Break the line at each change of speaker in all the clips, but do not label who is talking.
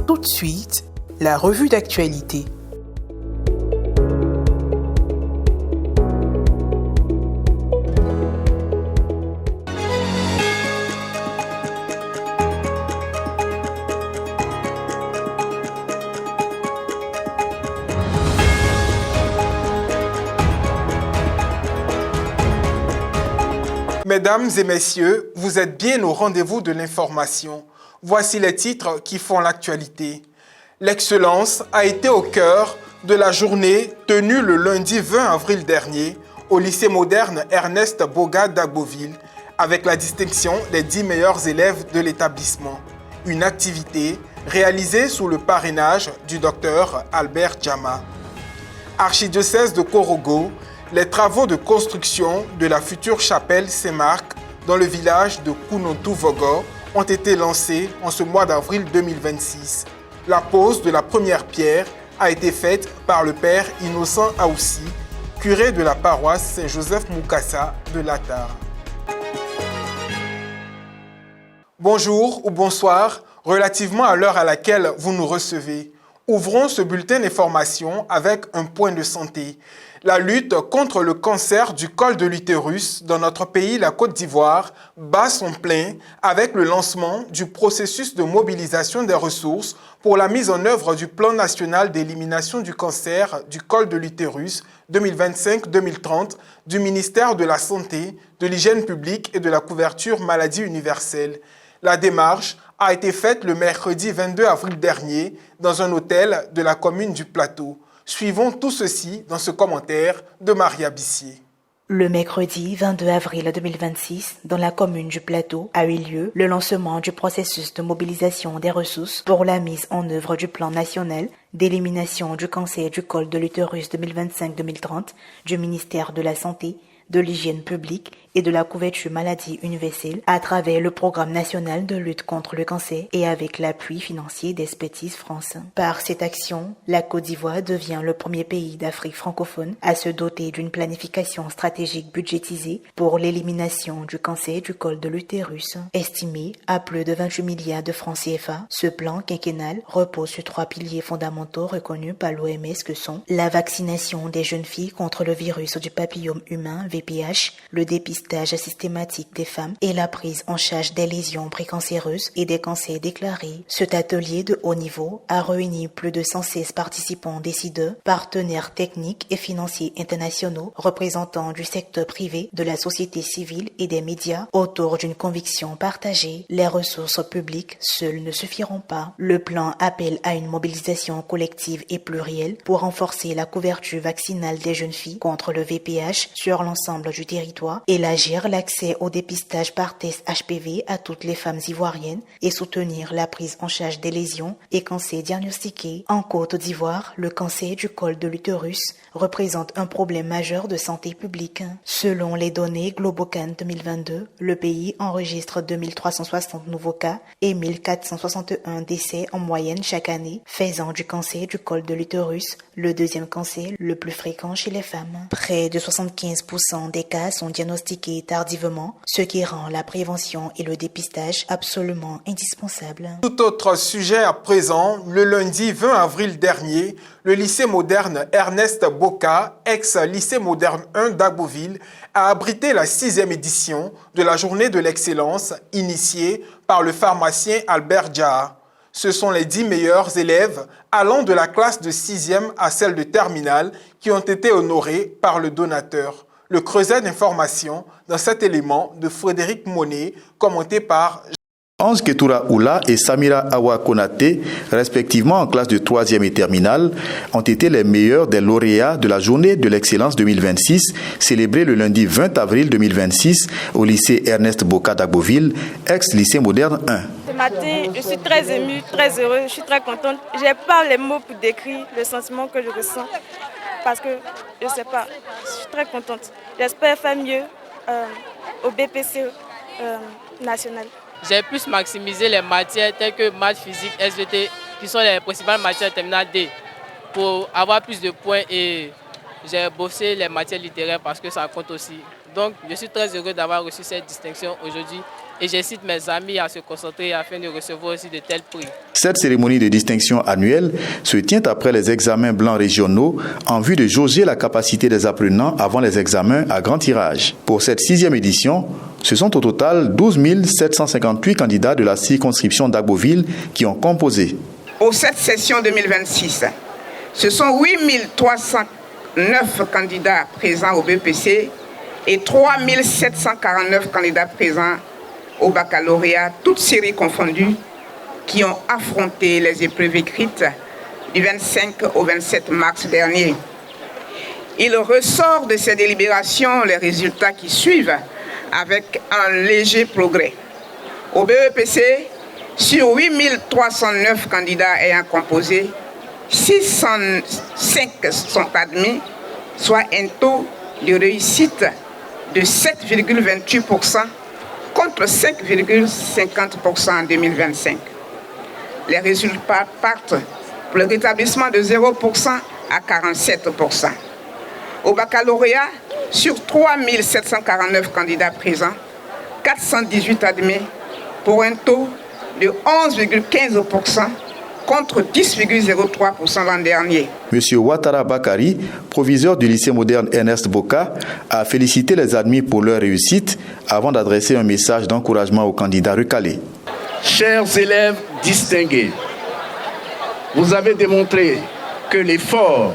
tout de suite la revue d'actualité.
Mesdames et messieurs, vous êtes bien au rendez-vous de l'information. Voici les titres qui font l'actualité. L'excellence a été au cœur de la journée tenue le lundi 20 avril dernier au lycée moderne Ernest Boga d'Agboville avec la distinction des 10 meilleurs élèves de l'établissement. Une activité réalisée sous le parrainage du docteur Albert Djama. Archidiocèse de Korogo, les travaux de construction de la future chapelle Saint-Marc dans le village de Kunontu-Vogo ont été lancés en ce mois d'avril 2026. La pose de la première pierre a été faite par le père Innocent Aoussi, curé de la paroisse Saint-Joseph-Moukassa de Latar. Bonjour ou bonsoir, relativement à l'heure à laquelle vous nous recevez. Ouvrons ce bulletin d'information avec un point de santé. La lutte contre le cancer du col de l'utérus dans notre pays, la Côte d'Ivoire, bat son plein avec le lancement du processus de mobilisation des ressources pour la mise en œuvre du plan national d'élimination du cancer du col de l'utérus 2025-2030 du ministère de la Santé, de l'Hygiène publique et de la couverture maladie universelle. La démarche a été faite le mercredi 22 avril dernier dans un hôtel de la commune du Plateau. Suivons tout ceci dans ce commentaire de Maria Bissier.
Le mercredi 22 avril 2026, dans la commune du Plateau, a eu lieu le lancement du processus de mobilisation des ressources pour la mise en œuvre du plan national d'élimination du cancer du col de l'utérus 2025-2030 du ministère de la Santé, de l'Hygiène publique et de la couverture maladie universelle à travers le programme national de lutte contre le cancer et avec l'appui financier d'Expertise France. Par cette action, la Côte d'Ivoire devient le premier pays d'Afrique francophone à se doter d'une planification stratégique budgétisée pour l'élimination du cancer du col de l'utérus. Estimé à plus de 28 milliards de francs CFA, ce plan quinquennal repose sur 3 piliers fondamentaux reconnus par l'OMS que sont la vaccination des jeunes filles contre le virus du papillome humain VPH, le dépistage systématique des femmes et la prise en charge des lésions précancéreuses et des cancers déclarés. Cet atelier de haut niveau a réuni plus de 116 participants décideurs, partenaires techniques et financiers internationaux, représentants du secteur privé, de la société civile et des médias autour d'une conviction partagée. Les ressources publiques seules ne suffiront pas. Le plan appelle à une mobilisation collective et plurielle pour renforcer la couverture vaccinale des jeunes filles contre le VPH sur l'ensemble du territoire, élargir l'accès au dépistage par test HPV à toutes les femmes ivoiriennes et soutenir la prise en charge des lésions et cancers diagnostiqués. En Côte d'Ivoire, le cancer du col de l'utérus représente un problème majeur de santé publique. Selon les données Globocan 2022, le pays enregistre 2360 nouveaux cas et 1461 décès en moyenne chaque année, faisant du cancer du col de l'utérus le deuxième cancer le plus fréquent chez les femmes. Près de 75% des cas sont diagnostiqués tardivement, ce qui rend la prévention et le dépistage absolument indispensables.
Tout autre sujet à présent, le lundi 20 avril dernier, le lycée moderne Ernest Boka, ex-lycée moderne 1 d'Agboville, a abrité la 6e édition de la journée de l'excellence initiée par le pharmacien Albert Djama. Ce sont les 10 meilleurs élèves allant de la classe de 6e à celle de terminale qui ont été honorés par le donateur. Le creuset d'information dans cet élément de Frédéric Monet, commenté par
Ange Ketura Oula et Samira Awa Konate, respectivement en classe de 3e et terminale, ont été les meilleurs des lauréats de la journée de l'excellence 2026, célébrée le lundi 20 avril 2026 au lycée Ernest Boka d'Agboville, ex-lycée moderne 1.
Ce matin, je suis très émue, très heureuse, je suis très contente. Je n'ai pas les mots pour décrire le sentiment que je ressens parce que, je ne sais pas, je suis très contente. J'espère faire mieux au BPC national.
J'ai pu maximiser les matières telles que maths, physique, SVT, qui sont les principales matières terminale D, pour avoir plus de points, et j'ai bossé les matières littéraires parce que ça compte aussi. Donc je suis très heureux d'avoir reçu cette distinction aujourd'hui et j'incite mes amis à se concentrer afin de recevoir aussi de tels prix.
Cette cérémonie de distinction annuelle se tient après les examens blancs régionaux en vue de jauger la capacité des apprenants avant les examens à grand tirage. Pour cette 6e édition, ce sont au total 12 758 candidats de la circonscription d'Agboville qui ont composé.
Pour cette session 2026, ce sont 8 309 candidats présents au BEPC et 3 749 candidats présents au baccalauréat, toutes séries confondues, qui ont affronté les épreuves écrites du 25 au 27 mars dernier. Il ressort de ces délibérations les résultats qui suivent avec un léger progrès. Au BEPC, sur 8 309 candidats ayant composé, 605 sont admis, soit un taux de réussite de 7,28% contre 5,50% en 2025. Les résultats partent pour le rétablissement de 0% à 47%. Au baccalauréat, sur 3 749 candidats présents, 418 admis pour un taux de 11,15% contre 10,03% l'an dernier.
Monsieur Ouattara Bakari, proviseur du lycée moderne Ernest Boka, a félicité les admis pour leur réussite avant d'adresser un message d'encouragement aux candidats recalés.
Chers élèves distingués, vous avez démontré que l'effort,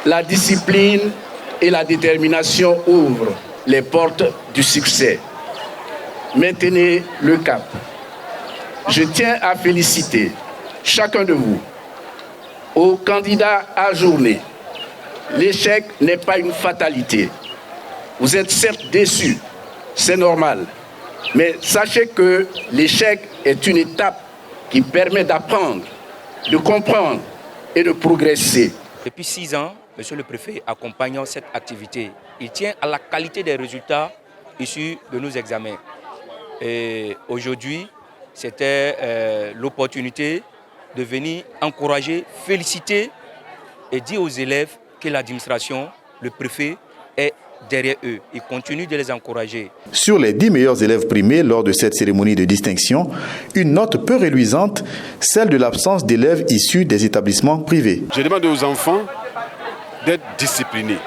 la discipline et la détermination ouvrent les portes du succès. Maintenez le cap. Je tiens à féliciter chacun de vous. Aux candidats ajournés, l'échec n'est pas une fatalité. Vous êtes certes déçus, c'est normal. Mais sachez que l'échec est une étape qui permet d'apprendre, de comprendre et de progresser.
Depuis 6 ans, Monsieur le Préfet accompagnant cette activité, il tient à la qualité des résultats issus de nos examens. Et aujourd'hui, c'était l'opportunité de venir encourager, féliciter et dire aux élèves que l'administration, le préfet est derrière eux. Ils continuent de les encourager.
Sur les 10 meilleurs élèves primés lors de cette cérémonie de distinction, une note peu réluisante, celle de l'absence d'élèves issus des établissements privés.
Je demande aux enfants d'être disciplinés.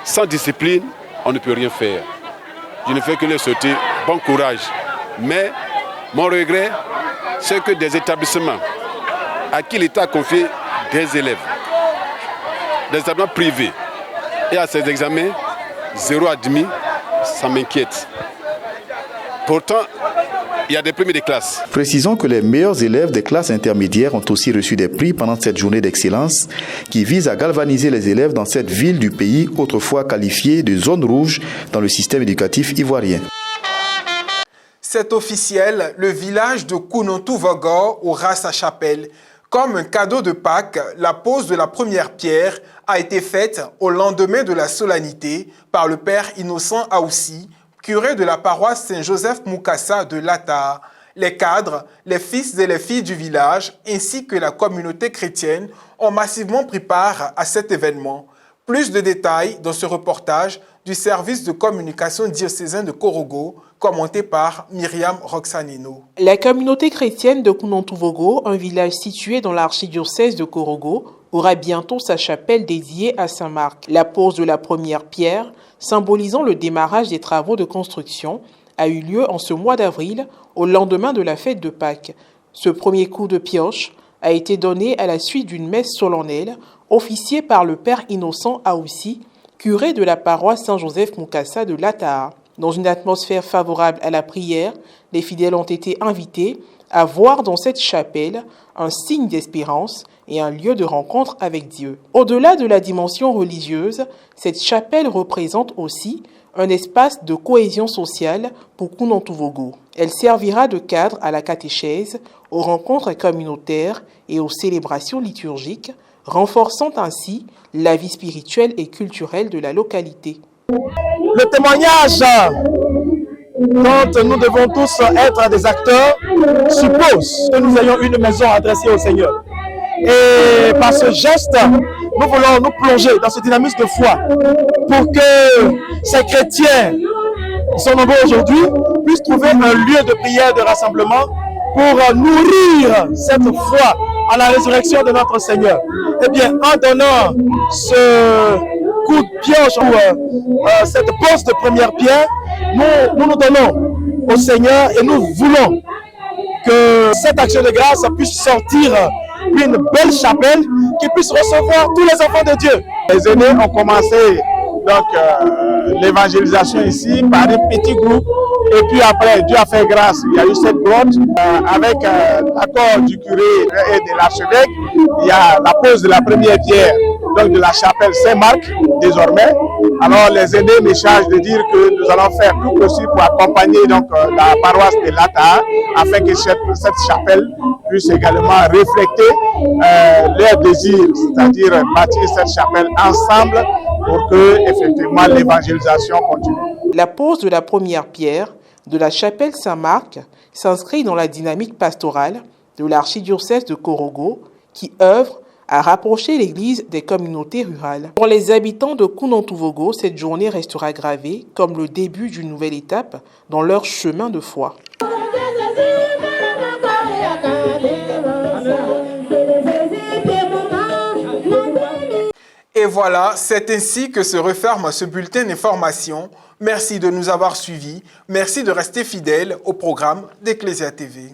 Sans discipline, on ne peut rien faire. Je ne fais que leur souhaiter bon courage. Mais mon regret, c'est que des établissements à qui l'État a confié des élèves, des établissements privés, et à ces examens, 0 admis, ça m'inquiète. Pourtant, il y a des premiers de classe.
Précisons que les meilleurs élèves des classes intermédiaires ont aussi reçu des prix pendant cette journée d'excellence qui vise à galvaniser les élèves dans cette ville du pays autrefois qualifiée de zone rouge dans le système éducatif ivoirien.
C'est officiel, le village de Kounontou-Vogo aura sa chapelle. Comme un cadeau de Pâques, la pose de la première pierre a été faite au lendemain de la solennité par le père Innocent Aoussi, curé de la paroisse Saint-Joseph Moukassa de Lata. Les cadres, les fils et les filles du village, ainsi que la communauté chrétienne, ont massivement pris part à cet événement. Plus de détails dans ce reportage du service de communication diocésain de Korogo, commenté par Myriam Roxanino.
La communauté chrétienne de Kounontou-Vogo, un village situé dans l'archidiocèse de Korogo, aura bientôt sa chapelle dédiée à Saint-Marc. La pose de la première pierre, symbolisant le démarrage des travaux de construction, a eu lieu en ce mois d'avril, au lendemain de la fête de Pâques. Ce premier coup de pioche a été donné à la suite d'une messe solennelle officiée par le père Innocent Aoussi, curé de la paroisse Saint-Joseph Moukassa de Lata. Dans une atmosphère favorable à la prière, les fidèles ont été invités à voir dans cette chapelle un signe d'espérance et un lieu de rencontre avec Dieu. Au-delà de la dimension religieuse, cette chapelle représente aussi un espace de cohésion sociale pour Kounontou-Vogo. Elle servira de cadre à la catéchèse, aux rencontres communautaires et aux célébrations liturgiques, renforçant ainsi la vie spirituelle et culturelle de la localité.
Le témoignage dont nous devons tous être des acteurs suppose que nous ayons une maison adressée au Seigneur. Et par ce geste, nous voulons nous plonger dans ce dynamisme de foi pour que ces chrétiens qui sont nombreux aujourd'hui puissent trouver un lieu de prière, de rassemblement pour nourrir cette foi à la résurrection de notre Seigneur. Eh bien, en donnant ce coup de pioche ou cette pose de première pierre, nous donnons au Seigneur et nous voulons que cette action de grâce puisse sortir une belle chapelle qui puisse recevoir tous les enfants de Dieu.
Les aînés ont commencé donc l'évangélisation ici par un petit groupe, et puis après Dieu a fait grâce, il y a eu cette grotte avec l'accord du curé et de l'archevêque. Il y a la pose de la première pierre donc de la chapelle Saint-Marc désormais. Alors les aînés me chargent de dire que nous allons faire tout possible pour accompagner donc la paroisse de Lata afin que cette chapelle puisse également refléter leurs désirs, c'est-à-dire bâtir cette chapelle ensemble pour que effectivement l'évangélisation continue.
La pose de la première pierre de la chapelle Saint-Marc s'inscrit dans la dynamique pastorale de l'archidiocèse de Korogo qui œuvre à rapprocher l'église des communautés rurales. Pour les habitants de Kounantuvogo, cette journée restera gravée comme le début d'une nouvelle étape dans leur chemin de foi.
Et voilà, c'est ainsi que se referme ce bulletin d'information. Merci de nous avoir suivis. Merci de rester fidèles au programme d'Ecclesia TV.